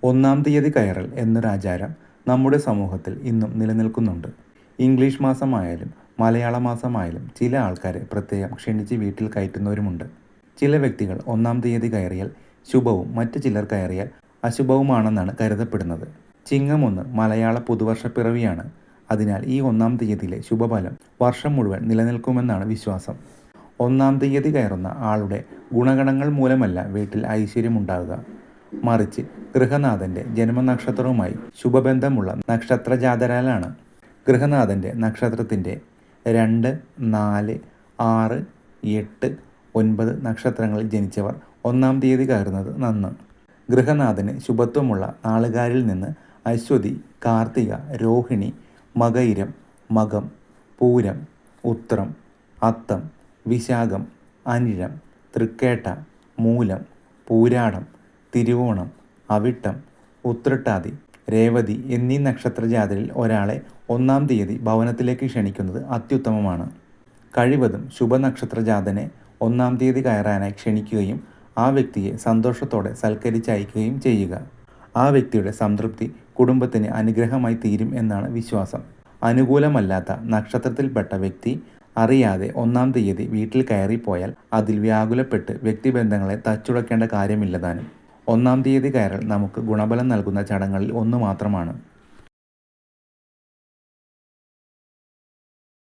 ഒന്നാം തീയതി കയറൽ എന്നൊരാചാരം നമ്മുടെ സമൂഹത്തിൽ ഇന്നും നിലനിൽക്കുന്നുണ്ട്. ഇംഗ്ലീഷ് മാസമായാലും മലയാള മാസമായാലും ചില ആൾക്കാരെ പ്രത്യേകം ക്ഷണിച്ച് വീട്ടിൽ കയറ്റുന്നവരുമുണ്ട്. ചില വ്യക്തികൾ ഒന്നാം തീയതി കയറിയാൽ ശുഭവും മറ്റു ചിലർ കയറിയാൽ അശുഭവുമാണെന്നാണ് കരുതപ്പെടുന്നത്. ചിങ്ങം 1 മലയാള പുതുവർഷപ്പിറവിയാണ്. അതിനാൽ ഈ ഒന്നാം തീയതിയിലെ ശുഭഫലം വർഷം മുഴുവൻ നിലനിൽക്കുമെന്നാണ് വിശ്വാസം. ഒന്നാം തീയതി കയറുന്ന ആളുടെ ഗുണഗണങ്ങൾ മൂലമല്ല വീട്ടിൽ ഐശ്വര്യമുണ്ടാകുക, മറിച്ച് ഗൃഹനാഥൻ്റെ ജന്മനക്ഷത്രവുമായി ശുഭബന്ധമുള്ള നക്ഷത്രജാതരാലാണ്. ഗൃഹനാഥൻ്റെ നക്ഷത്രത്തിൻ്റെ 2, 4, 6, 8, 9 നക്ഷത്രങ്ങളിൽ ജനിച്ചവർ ഒന്നാം തീയതി കയറുന്നത് നന്ന്. ഗൃഹനാഥന് ശുഭത്വമുള്ള നാളുകാരിൽ നിന്ന് അശ്വതി, കാർത്തിക, രോഹിണി, മകയിരം, മകം, പൂരം, ഉത്രം, അത്തം, വിശാഖം, അനിഴം, തൃക്കേട്ട, മൂലം, പൂരാടം, തിരുവോണം, അവിട്ടം, ഉത്രട്ടാതി, രേവതി എന്നീ നക്ഷത്രജാതരിൽ ഒരാളെ ഒന്നാം തീയതി ഭവനത്തിലേക്ക് ക്ഷണിക്കുന്നത് അത്യുത്തമമാണ്. കഴിവതും ശുഭനക്ഷത്രജാതനെ ഒന്നാം തീയതി കയറാനായി ക്ഷണിക്കുകയും ആ വ്യക്തിയെ സന്തോഷത്തോടെ സൽക്കരിച്ചയക്കുകയും ചെയ്യുക. ആ വ്യക്തിയുടെ സംതൃപ്തി കുടുംബത്തിന് അനുഗ്രഹമായി തീരും എന്നാണ് വിശ്വാസം. അനുകൂലമല്ലാത്ത നക്ഷത്രത്തിൽപ്പെട്ട വ്യക്തി അറിയാതെ ഒന്നാം തീയതി വീട്ടിൽ കയറിപ്പോയാൽ അതിൽ വ്യാകുലപ്പെട്ട് വ്യക്തിബന്ധങ്ങളെ തച്ചുടക്കേണ്ട കാര്യമില്ലതാനും. ഒന്നാം തീയതി കയറൽ നമുക്ക് ഗുണഫലം നൽകുന്ന ചടങ്ങുകളിൽ ഒന്ന് മാത്രമാണ്.